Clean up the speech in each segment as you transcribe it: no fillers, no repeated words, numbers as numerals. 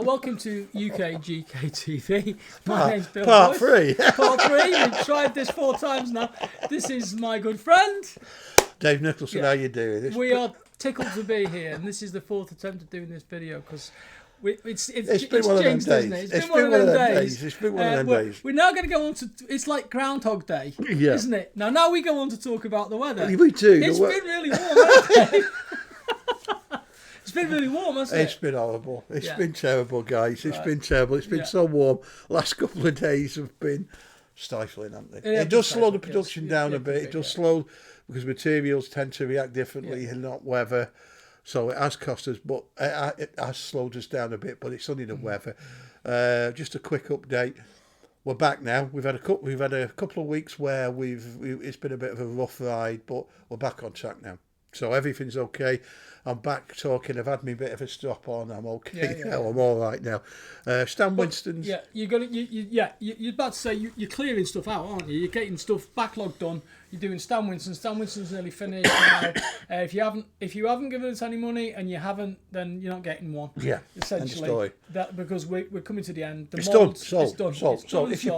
Welcome to UK GKTV. My name's Bill. Part Boyce. 3. Part 3. We've tried this 4 times now. This is my good friend. Dave Nicholson, how you doing? We are tickled to be here, and this is the 4th attempt at doing this video because it's been one of them jinxed, days. isn't it? It's been one of them days. It's been one of them days. We're now going to go on to. It's like Groundhog Day, Yeah. isn't it? Now we go on to talk about the weather. We do. It's been really warm, hasn't it? It's been really warm, hasn't it? It's been horrible. It's been terrible, guys. It's been terrible. It's been Yeah. so warm. Last couple of days have been stifling, haven't they? Yeah, It does slow the yes. production Yeah, down yeah, a bit. It does yeah. slow because materials tend to react differently and not weather. So it has cost us, but it has slowed us down a bit. But it's only the weather. Just a quick update. We're back now. We've had a couple of weeks where it's been a bit of a rough ride, but we're back on track now. So everything's okay. I'm back talking. I've had me bit of a strop on. I'm okay now. I'm all right now. Stan Winston's. Yeah, you're about to say you're clearing stuff out, aren't you? You're getting stuff backlog done. You're doing Stan Winston. Stan Winston's nearly finished now. If you haven't given us any money and you haven't, then you're not getting one. Yeah, essentially. That because we're coming to the end. It's done. It's done. So if you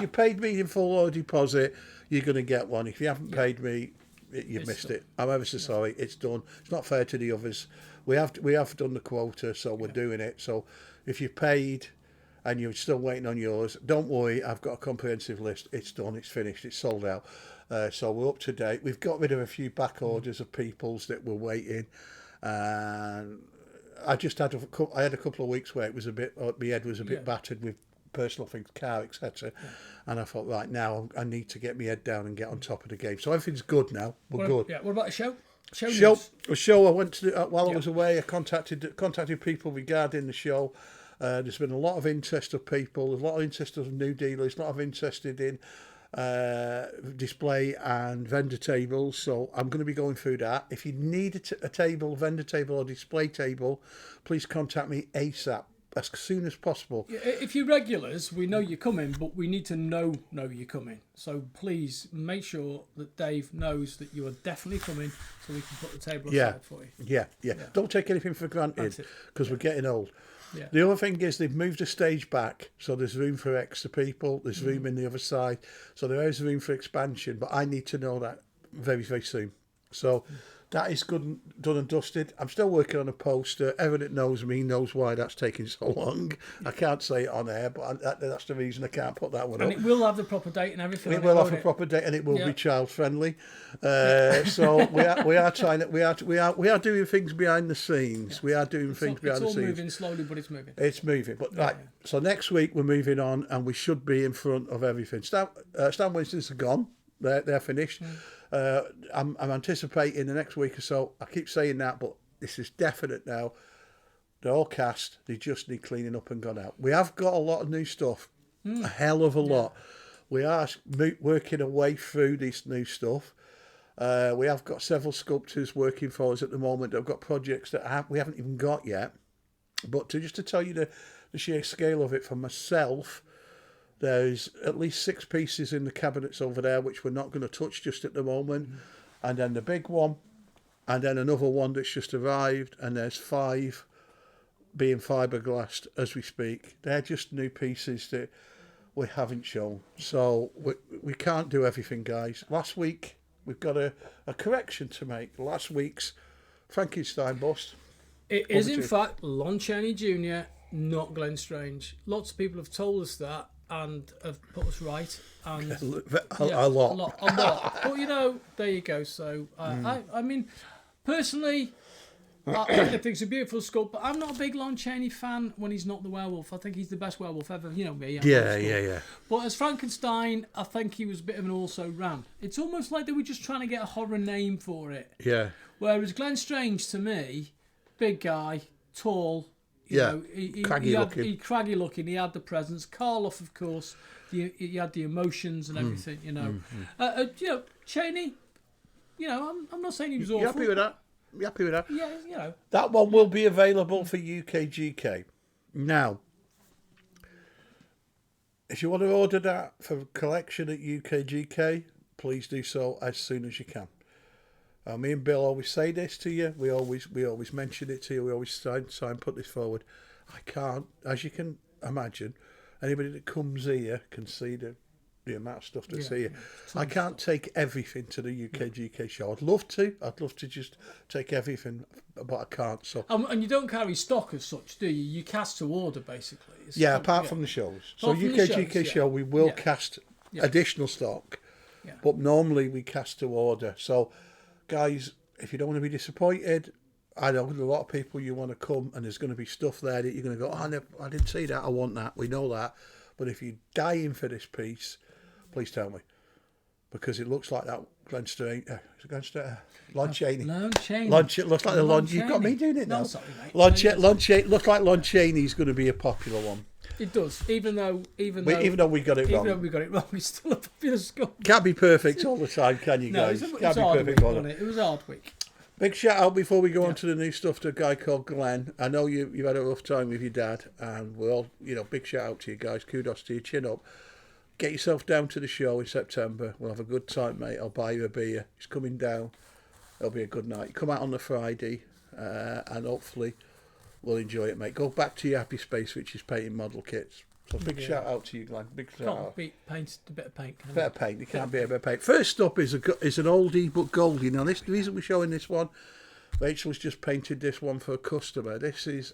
paid me in full or deposit, you're going to get one. If you haven't paid me, you've missed it. I'm ever so sorry. It's done. It's not fair to the others. We have done the quota, so we're doing it. So if you paid and you're still waiting on yours, don't worry. I've got a comprehensive list. It's done. It's finished. It's sold out. So we're up to date. We've got rid of a few back orders of people's that were waiting. And I just had a couple of weeks where it was a bit. My head was a bit battered with personal things, car, etc. And I thought, right, now I need to get my head down and get on top of the game. So everything's good now. We're good. Yeah. What about a show? A show. I went to while I was away. I contacted people regarding the show. There's been a lot of interest of people. There's a lot of interest of new dealers. A lot of interested in display and vendor tables. So I'm going to be going through that. If you need a table, vendor table or display table, please contact me ASAP. As soon as possible. If you're regulars, we know you're coming, but we need to know you're coming. So please make sure that Dave knows that you are definitely coming, so we can put the table aside for you. Yeah. Don't take anything for granted because we're getting old. Yeah. The other thing is they've moved the stage back, so there's room for extra people. There's room in the other side, so there is room for expansion. But I need to know that very, very soon. So. That is good and done and dusted. I'm still working on a poster. Everyone that knows me knows why that's taking so long. I can't say it on air, but that's the reason I can't put that one up. And it will have the proper date and everything. It will have a proper date, and it will be child friendly. So we are trying it. We are doing things behind the scenes. Yeah. We are doing things behind the scenes. It's all moving slowly, but it's moving. It's moving. But right. So next week we're moving on, and we should be in front of everything. Stan Winston's are gone. They're finished. I'm anticipating the next week or so. I keep saying that, but this is definite now. They're all cast. They just need cleaning up and gone out. We have got a lot of new stuff, a hell of a lot. We are working our way through this new stuff. We have got several sculptors working for us at the moment. I've got projects that we haven't even got yet. But to tell you the sheer scale of it for myself, there's at least 6 pieces in the cabinets over there, which we're not going to touch just at the moment. And then the big one, and then another one that's just arrived, and there's 5 being fiberglassed as we speak. They're just new pieces that we haven't shown. So we can't do everything, guys. Last week, we've got a correction to make. Last week's Frankenstein bust. It is, in fact, Lon Chaney Jr., not Glenn Strange. Lots of people have told us that and have put us right. And a lot. But, there you go. So, I mean, personally, I think it's a beautiful sculpt, but I'm not a big Lon Chaney fan when he's not the werewolf. I think he's the best werewolf ever. You know me. Yeah. But as Frankenstein, I think he was a bit of an also-ran. It's almost like they were just trying to get a horror name for it. Yeah. Whereas Glenn Strange, to me, big guy, tall, craggy looking. He had the presence. Karloff, of course, he had the emotions and everything. Chaney. I'm not saying he was awful. You happy with that? Yeah, That one will be available for UKGK. Now, if you want to order that for collection at UKGK, please do so as soon as you can. Me and Bill always say this to you. We always mention it to you. We always try and put this forward. I can't, as you can imagine, anybody that comes here can see the amount of stuff that's here. I can't take everything to the UKGK show. I'd love to just take everything, but I can't. So and you don't carry stock as such, do you? You cast to order, basically. Apart from the shows. So UKGK show, we will cast additional stock, but normally we cast to order. So, guys, if you don't want to be disappointed, I know a lot of people, you want to come and there's going to be stuff there that you're going to go, I didn't see that, I want that. We know that. But if you're dying for this piece, please tell me, because it looks like that Glen Strange, Lon Chaney. Lon Chaney. Looks like the Lon. You've got me doing it now. Sorry, mate. Looks like Lon Chaney's going to be a popular one. It does, even though we got it wrong. Even though we got it wrong, it's still a popular score. Can't be perfect all the time, can you guys? It was Can't be hard perfect week, wasn't it? It was a hard week. Big shout out before we go on to the new stuff to a guy called Glenn. I know you've had a rough time with your dad, and we're all, big shout out to you guys. Kudos to you. Chin up. Get yourself down to the show in September. We'll have a good time, mate. I'll buy you a beer. He's coming down. It'll be a good night. Come out on the Friday, and hopefully we'll enjoy it, mate. Go back to your happy space, which is painting model kits. So big shout out to you, Glenn. Big shout out. Beat paint, a bit of paint. Bit of paint. You can't be a bit of paint. First up is an oldie but goldie. Now, the reason we're showing this one, Rachel's just painted this one for a customer. This is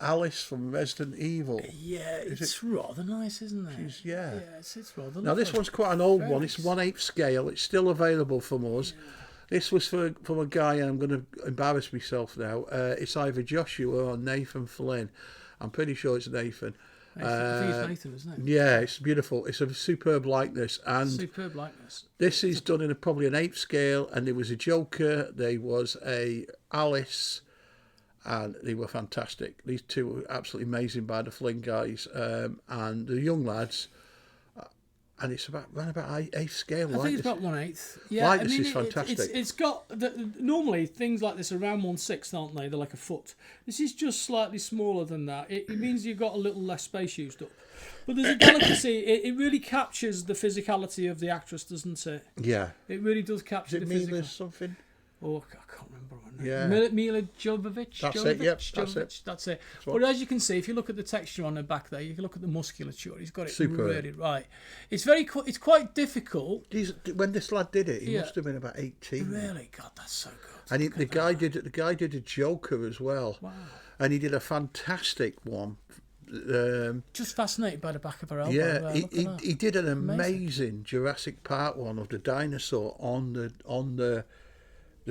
Alice from Resident Evil. Yeah, it's rather nice, isn't it? It's rather nice. Now, this one's quite an old one. It's 1/8 scale. It's still available from us. Yeah. This was from a guy, and I'm going to embarrass myself now. It's either Joshua or Nathan Flynn. I'm pretty sure it's Nathan. I think it's Nathan, isn't it? Yeah, it's beautiful. It's a superb likeness. This is done in probably an 8th scale, and there was a Joker, there was a Alice, and they were fantastic. These two were absolutely amazing by the Flynn guys, and the young lads. And it's around about 8th scale. I think it's about 1/8. Yeah, likeness is fantastic. It's got normally things like this are around 1/6, aren't they? They're like a foot. This is just slightly smaller than that. It means you've got a little less space used up. But there's a delicacy. It really captures the physicality of the actress, doesn't it? Yeah. It really does capture the physical. Mila something? Oh, I can't remember her name. Yeah. Mila Jovovich. That's it. Yep. That's it. But as you can see, if you look at the texture on her back there, you can look at the musculature. He's got it really right. It's quite difficult. When this lad did it, he must have been about 18. Really, God, that's so good. And the guy did a Joker as well. Wow. And he did a fantastic one. Just fascinated by the back of her elbow. Yeah, he did an amazing Jurassic Park one of the dinosaur on the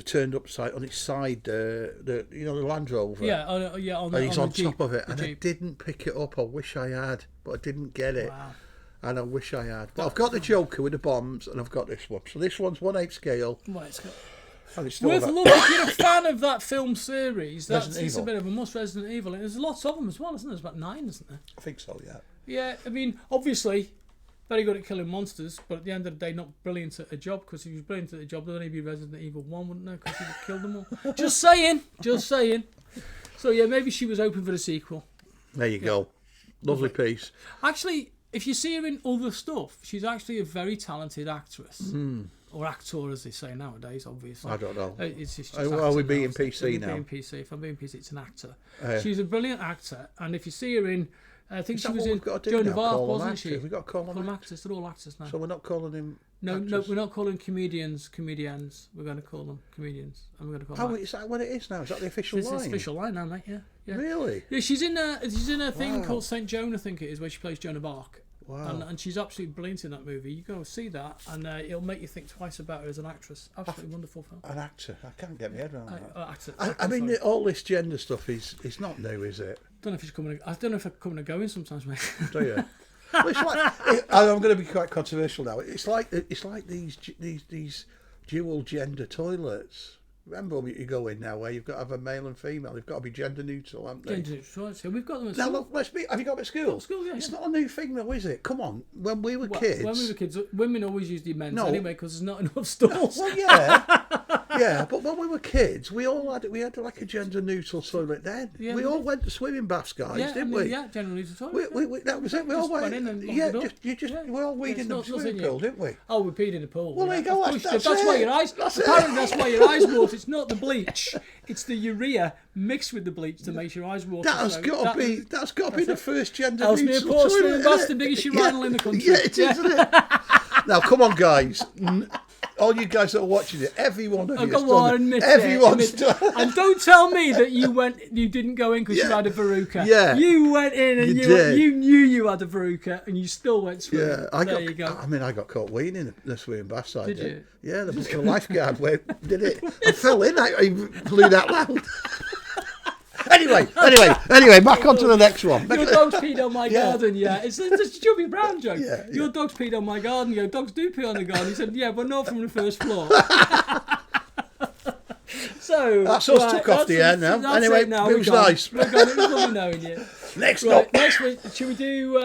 turned up side on its side, the Land Rover. And he's on Jeep, top of it, and Jeep. I didn't pick it up. I wish I had, but I didn't get it. Wow. And I wish I had. But I've got the Joker with the bombs, and I've got this one. So this one's 1/8 scale. And it's still worth a look if you're a fan of that film series. It's a bit of a must. Resident Evil, and there's lots of them as well, isn't there? There's about 9, isn't there? I think so. Yeah. Yeah, I mean, obviously, very good at killing monsters, but at the end of the day, not brilliant at a job. Because if he was brilliant at a job, there'd only be Resident Evil 1, wouldn't there? Because he'd have killed them all. Just saying. So yeah, maybe she was open for the sequel. There you go. Lovely piece. Actually, if you see her in other stuff, she's actually a very talented actress. Or actor, as they say nowadays, obviously. I don't know. It's just are we being PC now? If I'm being PC, it's an actor. She's a brilliant actor, and if you see her in, I think she was in Joan of Arc, wasn't she? We've got to call them actors. They're all actors now. So we're not calling him. No, we're not calling comedians. We're going to call them comedians, and we're going to call them. Is that what it is now? Is that the official line? It's the official line now, mate. Yeah. Really? Yeah, she's in a thing called St. Joan, I think it is, where she plays Joan of Arc. Wow. And she's absolutely brilliant in that movie. You go see that, and it'll make you think twice about her as an actress. Absolutely wonderful film. An actor. I can't get my head around that. Actor. I mean, all this gender stuff is not new, is it? I don't know if I'm coming and going sometimes, mate. Do you? Well, it's like, I'm going to be quite controversial now. It's like these dual gender toilets. Remember when you go in now where you've got to have a male and female. They've got to be gender neutral, haven't they? Gender neutral. So we've got them at now, school. look, have you got them at school? School, yeah. It's not a new thing though, is it? Come on. When we were kids... women always used the men's anyway because there's not enough stalls. Well, yeah. Yeah, but when we were kids, we had like a gender neutral toilet then. Yeah, we all went to swimming baths, guys, didn't we? Yeah, generally the toilet. That was it. We all went in and locked yeah, it up. we all weed in the swimming pool, didn't we? Oh, we peed in the pool. Well, there you go. That's why your eyes. Apparently, that's why your eyes water. It's not the bleach. It's the urea mixed with the bleach that makes your eyes water. That's got to be the first gender Ellesmere neutral Port toilet. That's the biggest urinal in the country. Yeah, it is, isn't it? Now, come on, guys. All you guys that are watching it, every one of you. Go on, admit everyone's it. And don't tell me that you didn't go in because you had a veruca. Yeah. You went in and you knew you had a veruca and you still went swimming. Yeah, there you go. I got caught weaning the swimming bath side. Did you? Yeah, the lifeguard did it. I fell in. I blew that loud. Anyway, back on to the next one. Your dog's peed on my garden, It's a Chubby Brown joke. Your dog's peed on my garden. Your dogs do pee on the garden. He said, yeah, but not from the first floor. So that's us took off the air now. Anyway, it was nice. We're gone. It was lovely knowing you. Next up. Next week, should we do...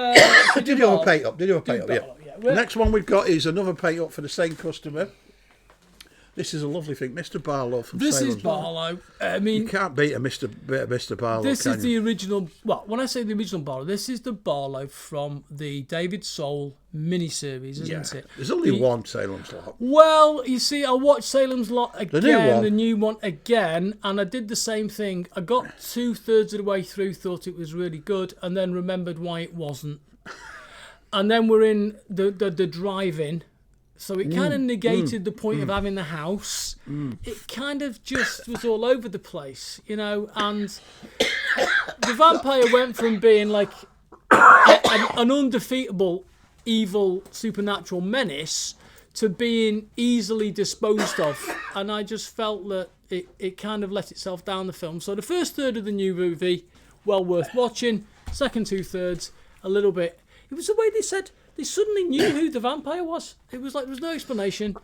Did you do a pay up? Yeah. The next one we've got is another pay up for the same customer. This is a lovely thing, Mr. Barlow from Salem. This is Barlow. I mean, you can't beat a Mr. Barlow. This is the original. Well, when I say the original Barlow, this is the Barlow from the David Soul miniseries, isn't it? There's only one Salem's Lot. Well, you see, I watched Salem's Lot again, the new one again, and I did the same thing. I got 2/3 of the way through, thought it was really good, and then remembered why it wasn't. And then we're in the drive-in. So it kind of negated the point of having the house. It kind of just was all over the place, and the vampire went from being like an undefeatable, evil, supernatural menace to being easily disposed of. And I just felt that it kind of let itself down the film. So the first third of the new movie, well worth watching. Second 2/3, a little bit. It was the way they said... They suddenly knew who the vampire was. It was like there was no explanation.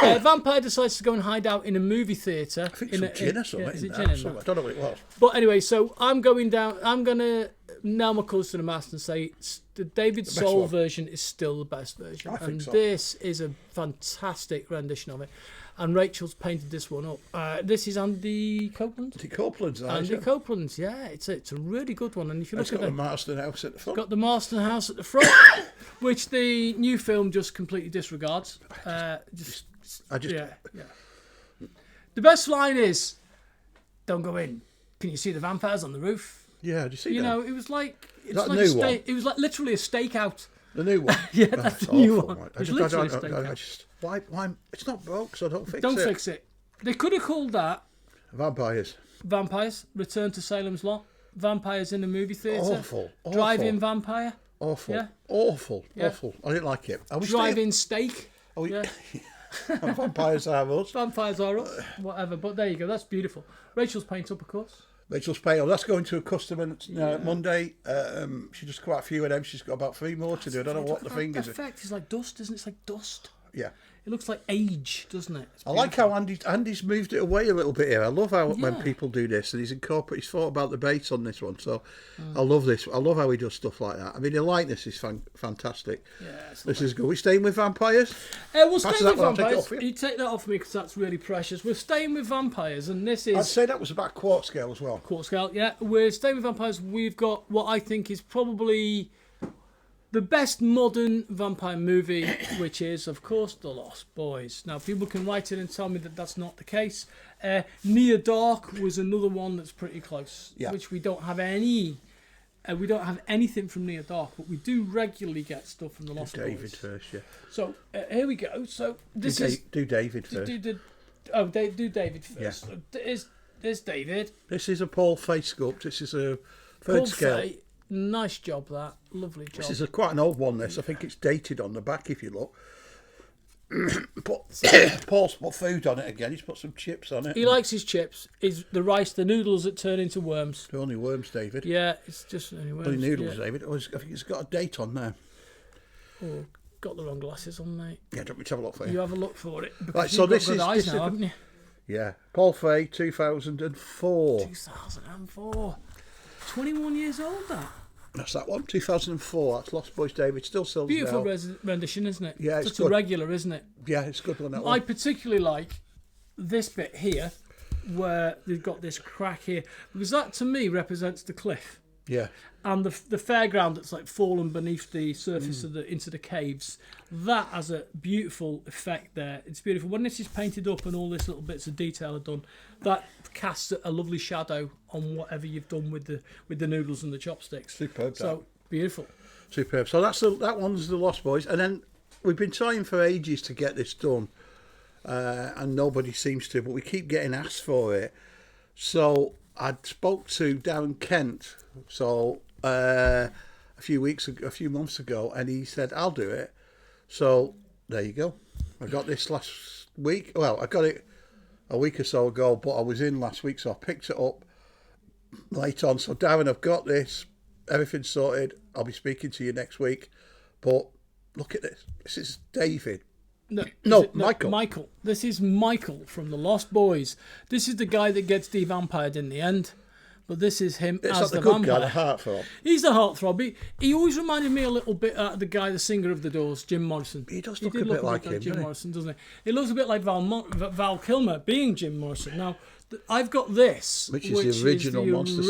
Vampire decides to go and hide out in a movie theatre. I think it's gin or something. Is it gin? I don't know what it was. But anyway, so I'm going down. I'm going to nail my colours to the mast and say the David Soul version is still the best version. I think so. This is a fantastic rendition of it. And Rachel's painted this one up. This is Andy Copeland. Andy Copeland's, yeah. It's a really good one. And if you look at the Marston House at the front. Got the Marston House at the front, which the new film just completely disregards. Yeah. The best line is, "Don't go in. Can you see the vampires on the roof?" Yeah, do you see that? It was like Is that a new one? It was like literally a stakeout. The new one. Yeah, that's the new one. I just why it's not broke, so don't fix it. They could have called that Vampires. Return to Salem's Lot. Vampires in the movie theatre. Awful. Drive-in vampire. Awful. Yeah. Awful. I didn't like it. Drive-in steak. Vampires are us. Vampires are us. Whatever. But there you go. That's beautiful. Rachel's paint up, of course. Rachel's paint up. That's going to a customer Monday. She just quite a few of them. She's got about 3 more to do. I don't know what the thing is. The effect is like dust, isn't it? It's like dust. Yeah. It looks like age, doesn't it? I like how Andy's moved it away a little bit here. I love how when people do this, and he's thought about the base on this one. So I love this. I love how he does stuff like that. I mean, the likeness is fantastic. Yeah, this is good. We staying with vampires? We'll stay with vampires. You take that off me because that's really precious. We're staying with vampires, and this is... I'd say that was about quarter scale as well. Quarter scale, yeah. We're staying with vampires. We've got what I think is probably... the best modern vampire movie, which is, of course, The Lost Boys. Now, people can write in and tell me that that's not the case. Near Dark was another one that's pretty close, which we don't have any. We don't have anything from Near Dark, but we do regularly get stuff from The Lost Boys. David first, yeah. So here we go. So this do David first. Do David first. Yeah. So there's David. This is a Paul Fay sculpt. This is a third scale. Fay. Nice job, that. Lovely job. This is quite an old one, this. I think it's dated on the back, if you look. Paul's put food on it again. He's put some chips on it. He likes his chips. Is the rice, the noodles that turn into worms. They're only worms, David. Yeah, it's just only worms. Only noodles, David. I think it's got a date on there. Oh, got the wrong glasses on, mate. Yeah, do you want me to have a look for you? You have a look for it. Right, so this is... eyes now, haven't you? Yeah. Paul Fay, 2004. 2004. 21 years old, that. That's that one, 2004. That's Lost Boys, David. Still sells beautiful rendition, isn't it? Yeah, it's a regular, isn't it? Yeah, it's a good one, that one. I particularly like this bit here, where they've got this crack here, because that to me represents the cliff. Yeah. And the fairground that's like fallen beneath the surface of into the caves, that has a beautiful effect there. It's beautiful when this is painted up and all these little bits of detail are done. That casts a lovely shadow on whatever you've done with the noodles and the chopsticks. Superb. So beautiful. Superb. So that one's the Lost Boys, and then we've been trying for ages to get this done, and nobody seems to. But we keep getting asked for it. So I spoke to Darren Kent. So a few months ago, and he said I'll do it. So there you go. I got this last week. Well, I got it a week or so ago, but I was in last week, so I picked it up late on. So Darren, I've got this. Everything's sorted. I'll be speaking to you next week. But look at this. This is David. No, Michael. Michael. This is Michael from the Lost Boys. This is the guy that gets de-vampired in the end. But this is him it's as like the good vampire. Guy, the heartthrob. He's the heartthrob. He always reminded me a little bit of the guy, the singer of the Doors, Jim Morrison. He does look a bit like him, Jim Morrison, doesn't he? It looks a bit like Val Kilmer being Jim Morrison. Now, I've got this, which is the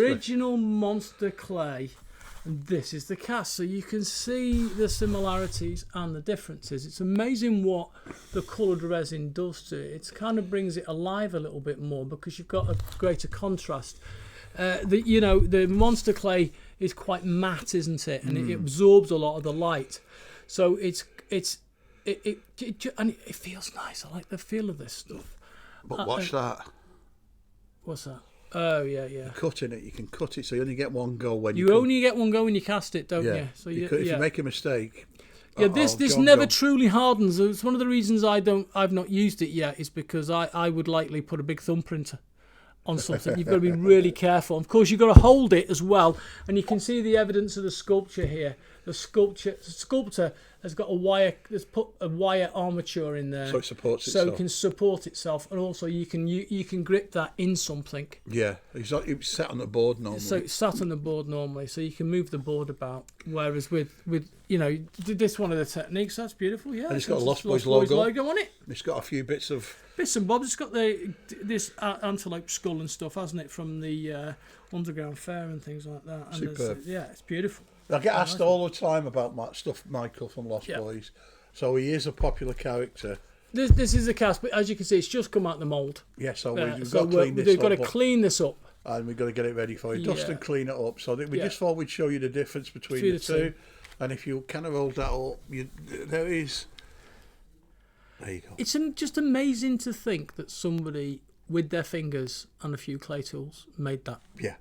original Monster Clay. And this is the cast, so you can see the similarities and the differences. It's amazing what the coloured resin does to it. It kind of brings it alive a little bit more because you've got a greater contrast. The Monster Clay is quite matte, isn't it? And it absorbs a lot of the light, so it feels nice. I like the feel of this stuff. But watch that. What's that? Oh yeah. Cutting it, you can cut it, so you only get one go when you only get one go when you cast it, don't you? So if you make a mistake. Yeah, this never truly hardens. It's one of the reasons I've not used it yet is because I would likely put a big thumbprint on something. You've got to be really careful. Of course, you've got to hold it as well, and you can see the evidence of the sculpture here. The sculptor has got has put a wire armature in there, so it supports itself. So it can support itself, and also you can grip that in something. Yeah, it's sat on the board normally. So it's sat on the board normally, so you can move the board about. Whereas with this one of the techniques, that's beautiful. Yeah, and it's got a Lost Boys logo on it. It's got a few bits and bobs. It's got this antelope skull and stuff, hasn't it, from the Underground Fair and things like that. And superb. It's beautiful. I get asked all the time about Michael from Lost Boys, so he is a popular character. This is the cast, but as you can see, it's just come out the mould. Yeah, so we've got to clean this up. We've got to clean this up. And we've got to get it ready for you. Dust and clean it up. So we just thought we'd show you the difference between the two. And if you kind of hold that up, there you go. It's just amazing to think that somebody with their fingers and a few clay tools made that. Yeah.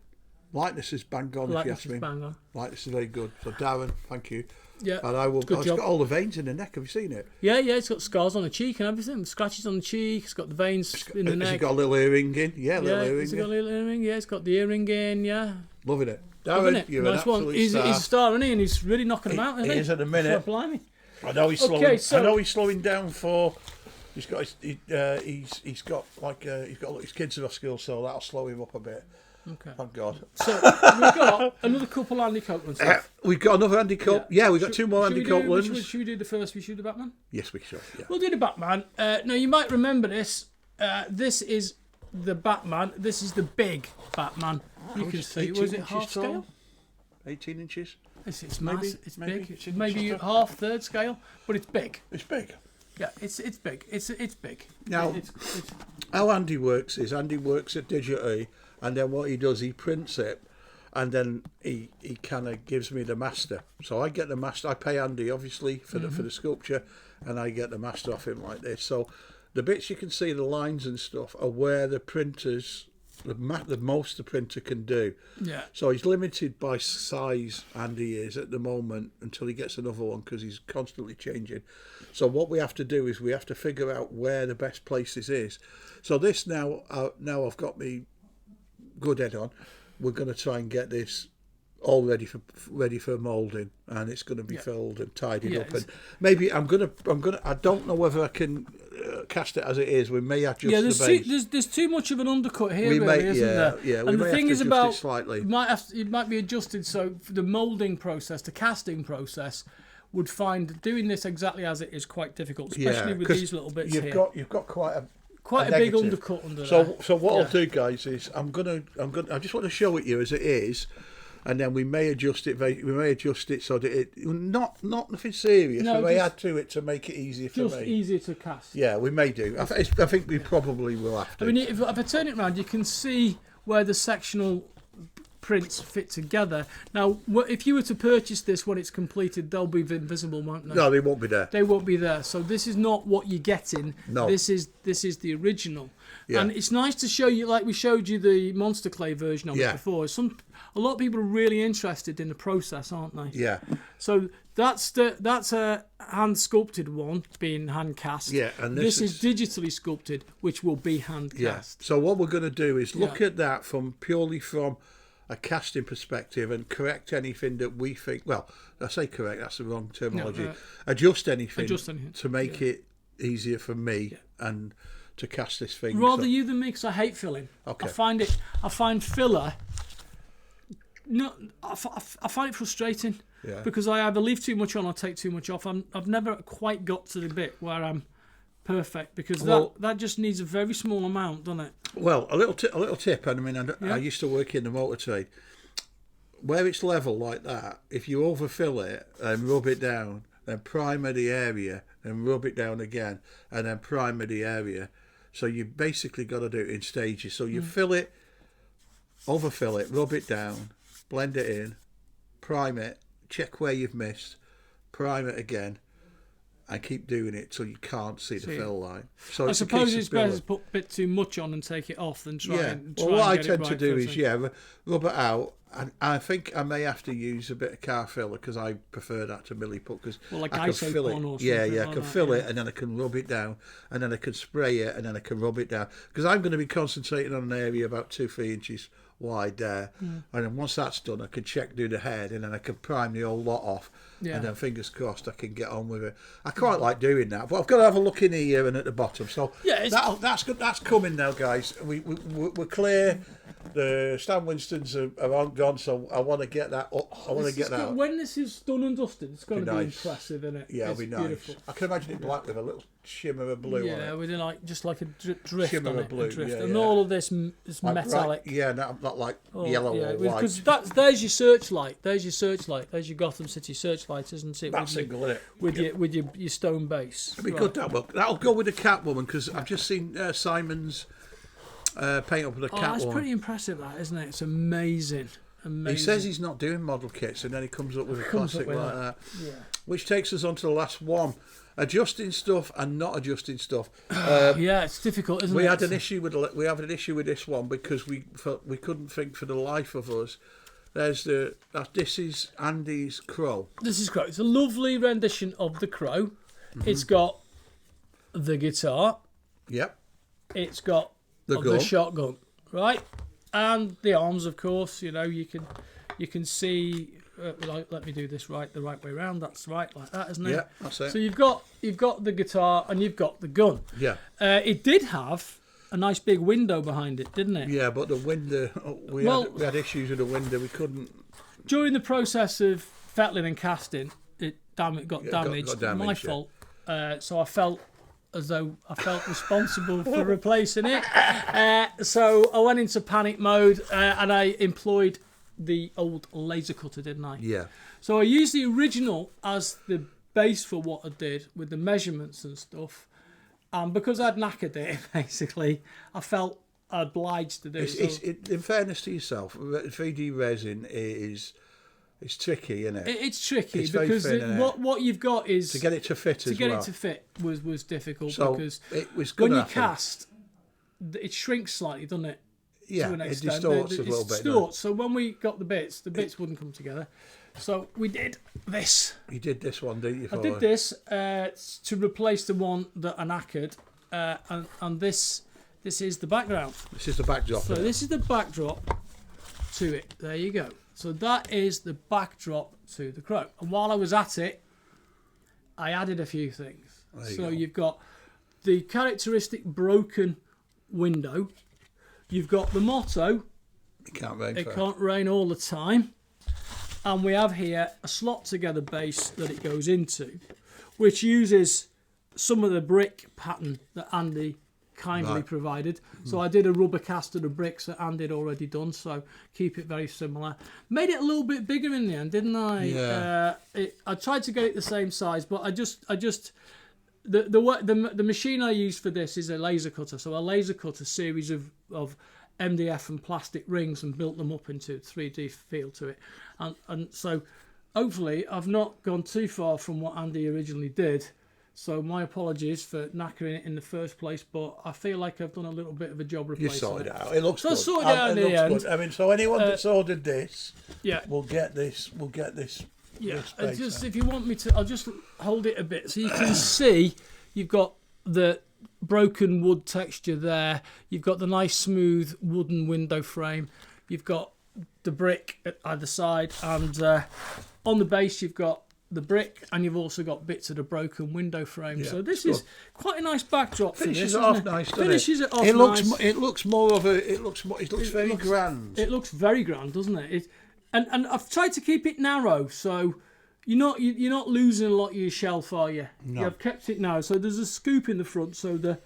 Likeness is bang on, if you ask me. Bang on. Likeness is very good. So Darren, thank you. Yeah. And it's got all the veins in the neck. Have you seen it? Yeah. It's got scars on the cheek and everything. Scratches on the cheek. It's got the veins in the neck. Has it got a little earring in? Yeah, little earring. It's got a little earring. Yeah, it's got the earring in. Yeah. Loving it. Darren, you're nice an absolute star. He's a star, isn't he? And he's really knocking them out, isn't he? He is at the minute. Blimey. I know he's slowing. I know he's slowing down for. He's got his kids are off school, so that'll slow him up a bit. Okay. Thank God. So we've got another couple Andy Copeland stuff. We've got another Andy Copeland. Yeah, we've got two more Andy Copelands. Should we do the first? We should do the Batman? Yes, we should. Yeah. We'll do the Batman. Now you might remember this. This is the Batman. This is the big Batman. You can see. Was it half scale? 18 inches. It's massive. It's big. It's maybe half, third scale, but it's big. It's big. Yeah, it's big. It's big. Now, how Andy works is Andy works at Digitally, and then what he does, he prints it, and then he kind of gives me the master. So I get the master. I pay Andy obviously for the sculpture, and I get the master off him like this. So the bits you can see, the lines and stuff, are where the printers. The most the printer can do. Yeah. So he's limited by size, Andy is at the moment, until he gets another one because he's constantly changing. So what we have to do is we have to figure out where the best places is. So this now I've got me good head on. We're going to try and get this all ready for moulding, and it's going to be filled and tidied up. And maybe I'm gonna. I don't know whether I can cast it as it is. We may adjust the base. There's too much of an undercut here, isn't there? Yeah. And the thing is about slightly. It might be adjusted so for the moulding process, the casting process, would find doing this exactly as it is quite difficult, especially with these little bits here. You've got quite quite a big undercut under there. So what I'll do, guys, is I just want to show it you as it is, and then we may adjust it. We may adjust it so that it not nothing serious. No, we may just- add to it to make it easier for Just me. easier to cast. Yeah, we may do. I think we probably will have to. I mean, if I turn it around, you can see where the sectional prints fit together. Now, if you were to purchase this when it's completed, they'll be invisible, won't they? No, they won't be there. They won't be there. So this is not what you're getting. No. This is the original. Yeah. And it's nice to show you, like we showed you the Monster Clay version of it before. A lot of people are really interested in the process, aren't they? Yeah. So that's a hand sculpted one being hand cast. Yeah, and this is digitally sculpted, which will be hand cast. So what we're going to do is look at that purely from a casting perspective and correct anything that we think. Well, I say correct. That's the wrong terminology. No, adjust anything to make it easier for me and to cast this thing. Rather you than me, because I hate filling. Okay. I find filler. No, I find it frustrating. Yeah. Because I either leave too much on or take too much off. I've never quite got to the bit where I'm perfect, because that just needs a very small amount, doesn't it? Well, a little tip. I mean, I used to work in the motor trade. Where it's level like that, if you overfill it and rub it down, then primer the area, and rub it down again, and then primer the area. So you basically got to do it in stages. So you fill it, overfill it, rub it down, blend it in, prime it, check where you've missed, prime it again, and keep doing it till you can't see the fill line. So I suppose it's better to put a bit too much on and take it off than try and well, what I get it tend right to do first is thing. rub it out, and I think I may have to use a bit of car filler, because I prefer that to milli put, because like I can fill it. isopon or Yeah, something I like can that, fill it, and then I can rub it down, and then I can spray it, and then I can rub it down, because I'm going to be concentrating on an area about 2-3 inches wide there, and then once that's done, I can check do the head, and then I can prime the whole lot off, and then fingers crossed I can get on with it. I quite like doing that, but I've got to have a look in here and at the bottom. So that's good. That's coming now, guys. We're clear. The Stan Winstons are on gone, so I want to get that up. I want to get that. When this is done and dusted, it's going to be nice. Impressive, isn't it? Yeah, it'll be nice. Beautiful. I can imagine it black with a little shimmer of blue on it. Yeah, with just like a drift Shimmer on of it, blue, a drift. yeah, and yeah. all of this is Like metallic. bright, yeah, not like yellow or white. Because there's your searchlight. There's your Gotham City searchlight, isn't it? That single, isn't it? With your stone base. It'll be good, that'll go with the Catwoman, because I've just seen Simon's paint up with the Catwoman. That's pretty impressive, that, isn't it? It's amazing. He says he's not doing model kits, and then he comes up with a classic like that. Yeah. Which takes us on to the last one. Adjusting stuff and not adjusting stuff. Yeah, it's difficult, isn't it? We have an issue with this one, because we couldn't think for the life of us. This is Andy's Crow. This is Crow. It's a lovely rendition of the Crow. Mm-hmm. It's got the guitar. Yep. It's got The the gun. shotgun, right? And the arms, of course. You can see. Let me do this the right way around. That's right, like that, isn't it? Yeah, that's it. So you've got the guitar and you've got the gun. Yeah. It did have a nice big window behind it, didn't it? Yeah, but the window, we had issues with the window. We couldn't. During the process of fettling and casting, it got damaged. Got damaged, My fault. So I felt as though I felt responsible for replacing it. So I went into panic mode and I employed the old laser cutter, didn't I? Yeah. So I used the original as the base for what I did with the measurements and stuff. And because I'd knackered it, basically, I felt obliged to do it. In fairness to yourself, 3D resin is tricky, isn't it? It's tricky It's very because thin, what you've got is to get it to fit as well. it to fit was difficult, So because it was when gonna you happen. cast, it shrinks slightly, doesn't it? Yeah, to an it extent. distorts a little It bit. distorts. So when we got the bits wouldn't come together. So we did this. You did this one, didn't you? I did this to replace the one that I knackered, and this is the background. This is the backdrop. So this is the backdrop to it. There you go. So that is the backdrop to the Crow. And while I was at it, I added a few things. So you've got the characteristic broken window. You've got the motto. It can't rain. It can't rain all the time. And we have here a slot together base that it goes into, which uses some of the brick pattern that Andy kindly provided. So I did a rubber cast of the bricks that Andy had already done, so keep it very similar. Made it a little bit bigger in the end, didn't I? Yeah. I tried to get it the same size, but I just the machine I use for this is a laser cutter. So I laser cut a series of MDF and plastic rings and built them up into a 3D feel to it, and so hopefully I've not gone too far from what Andy originally did. So my apologies for knackering it in the first place, but I feel like I've done a little bit of a job replacing it. You sorted it out. It looks so good. I sorted it out in the end. Good. I mean, so anyone that's ordered this, Yeah. will get this. Yeah. This Just if you want me to, I'll just hold it a bit so you can see. You've got the broken wood texture there. You've got the nice smooth wooden window frame. You've got the brick at either side, and on the base you've got the brick, and you've also got bits of the broken window frame. So this is quite a nice backdrop. Finishes for this, it off isn't it? nice, doesn't Finishes it off it nice. It looks more of a. It looks very grand. It looks very grand, doesn't it? And I've tried to keep it narrow, so you're not losing a lot of your shelf, are you? No. You've kept it narrow. So there's a scoop in the front, so the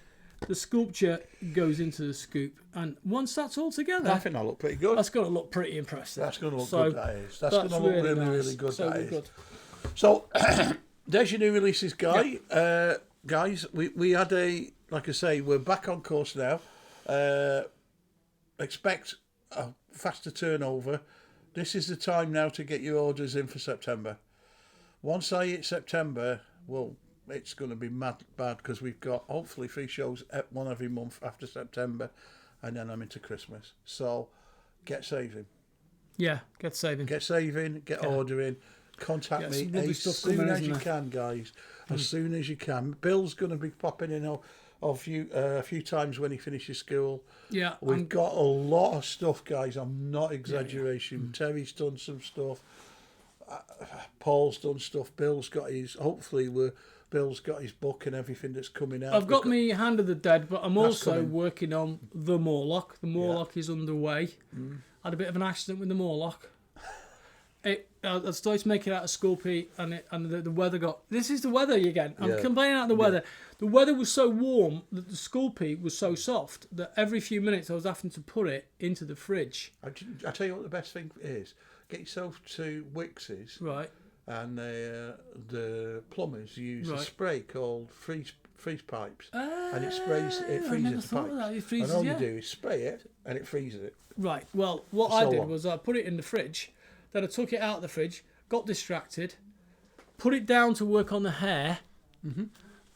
sculpture goes into the scoop, and once that's all together, I think that'll look pretty good. that's going to look pretty impressive. That's going to look good. That is. That's going to look really, really, nice. really good. So that is. good. So, there's your new releases, Guy. Guys, we had like I say, we're back on course now. Expect a faster turnover. This is the time now to get your orders in for September. Once I hit September, well, it's going to be mad bad because we've got hopefully 3 shows, one every month after September, and then I'm into Christmas. So, get saving. Yeah, get saving. Get saving, get ordering. Contact me as soon as you can, guys. As soon as you can. Bill's going to be popping in a few times when he finishes school. Yeah, we've got a lot of stuff, guys. I'm not exaggerating. Terry's done some stuff. Paul's done stuff. Bill's got his book and everything that's coming out. I've got me Hand of the Dead, but I'm also working on the Morlock. The Morlock is underway. Had a bit of an accident with the Morlock. I started making it out of Sculpey, and the weather got... This is the weather again. I'm complaining about the weather. The weather was so warm that the Sculpey was so soft that every few minutes I was having to put it into the fridge. I tell you what the best thing is. Get yourself to Wix's. Right. And the plumbers use a spray called freeze pipes. And it freezes the pipes. And all you do is spray it and it freezes it. Right. Well, what I did was I put it in the fridge. Then I took it out of the fridge, got distracted, put it down to work on the hair.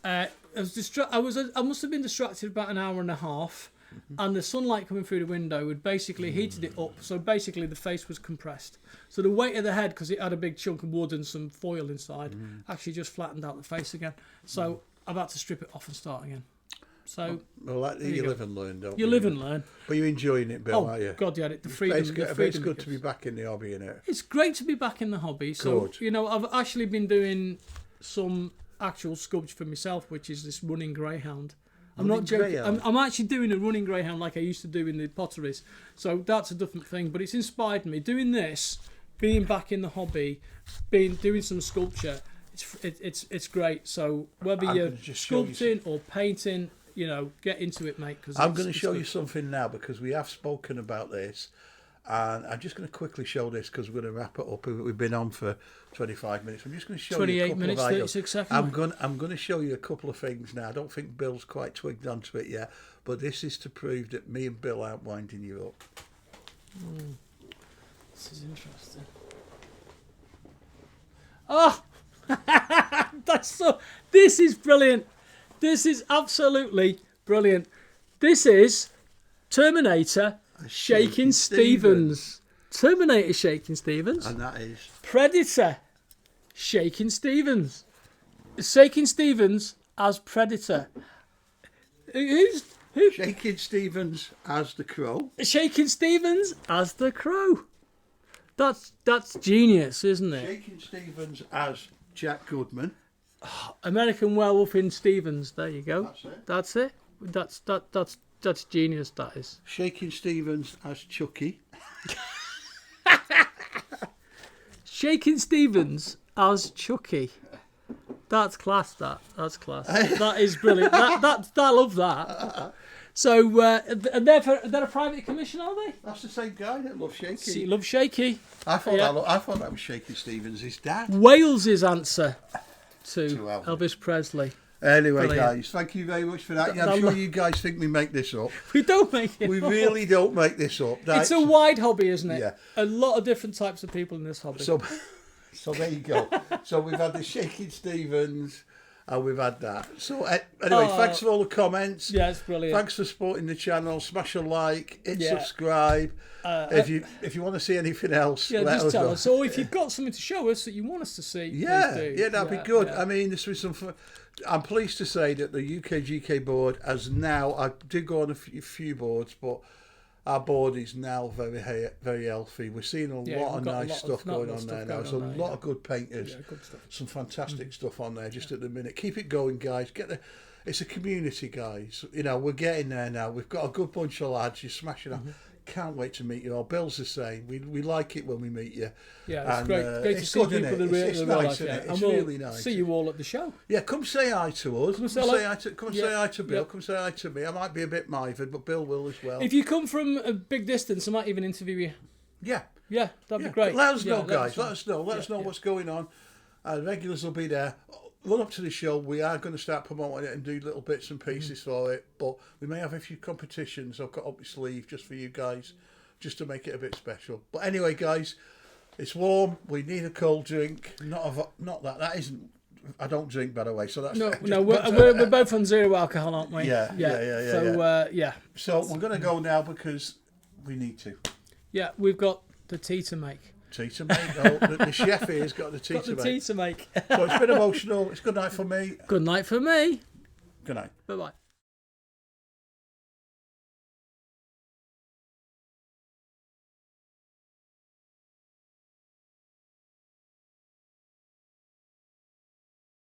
I must have been distracted about an hour and a half, and the sunlight coming through the window had basically heated it up. So basically, the face was compressed. So the weight of the head, because it had a big chunk of wood and some foil inside, actually just flattened out the face again. So I've had to strip it off and start again. So you live and learn, don't you? You live and learn. But you're enjoying it, Bill, are you? God, yeah, the freedom. It's good to be back in the hobby, isn't it? It's great to be back in the hobby. So, I've actually been doing some actual sculpture for myself, which is this running greyhound. I'm not joking. I'm actually doing a running greyhound like I used to do in the potteries. So that's a different thing. But it's inspired me. Doing this, being back in the hobby, doing some sculpture, it's great. So whether you're sculpting or painting, get into it, mate. I'm going to show you something now because we have spoken about this, and I'm just going to quickly show this because we're going to wrap it up. We've been on for 25 minutes. I'm just going to show you a couple 28 minutes, of items. 36 seconds. I'm going to show you a couple of things now. I don't think Bill's quite twigged onto it yet, but this is to prove that me and Bill aren't winding you up. This is interesting. Oh, this is brilliant. This is absolutely brilliant. This is Terminator Shaking Stevens. Terminator Shaking Stevens. And that is Predator Shaking Stevens. Shaking Stevens as Predator. Who? Shaking Stevens as the Crow. Shaking Stevens as the Crow. That's genius, isn't it? Shaking Stevens as Jack Goodman. American Werewolf in Stevens. There you go. That's it. That's genius. That is. Shaking Stevens as Chucky. Shaking Stevens as Chucky. That's class. That's class. That is brilliant. I love that. So, and they're a private commission, are they? That's the same guy that loves Shaky. So you love Shaky. I thought that was Shaky Stevens, his dad. Wales' answer to Elvis. Elvis Presley. Anyway, Brilliant. guys, thank you very much for that. Yeah, I'm sure you guys think we make this up. We don't make it We up. really don't make this up. It's a wide hobby, isn't it? Yeah. A lot of different types of people in this hobby. So there you go. So we've had the Shaking Stevens, and we've had that. So anyway, thanks for all the comments. Yeah, it's brilliant. Thanks for supporting the channel. Smash a like, hit Yeah. subscribe. If you want to see anything else, Yeah, let just us tell know. us. Or if you've got something to show us that you want us to see, Yeah, please do. yeah, that'd be good. yeah. I mean, this was some fun. I'm pleased to say that the UKGK board has now, I did go on a few boards, but our board is now very healthy. We're seeing a lot of nice stuff going on there now. There's a lot of good painters, good stuff. some fantastic stuff on there just at the minute. Keep it going, guys. It's a community, guys. You know, we're getting there now. We've got a good bunch of lads. You're smashing up. Can't wait to meet you all. Bill's the same. We like it when we meet you. Yeah, it's And, great to it's see good, people isn't in it? real It's life. nice, isn't Yeah. it? And It's we'll really nice. see you all at the show. Yeah, come say hi to us. Come say say hello. hi to Yeah. say hi to Bill. Yeah. Come say hi to me. I might be a bit mithered, but Bill will as well. If you come from a big distance, I might even interview you. Yeah. Yeah, that'd Yeah. be great. Let us know, Yeah, guys. Let us know. Let us know yeah. what's going on. Regulars will be there. Run up to the show. We are going to start promoting it and do little bits and pieces for it. But we may have a few competitions I've got up my sleeve just for you guys, just to make it a bit special. But anyway, guys, it's warm. We need a cold drink. Not that. That isn't. I don't drink, by the way. So that's No, we're both on zero alcohol, aren't we? Yeah. So yeah. So we're going to go now because we need to. Yeah, we've got the tea to make. Tea to make. Oh, the chef here's got the tea Got to the make. tea to make. So it's been emotional. It's good night for me. Good night for me. Good night. Bye bye.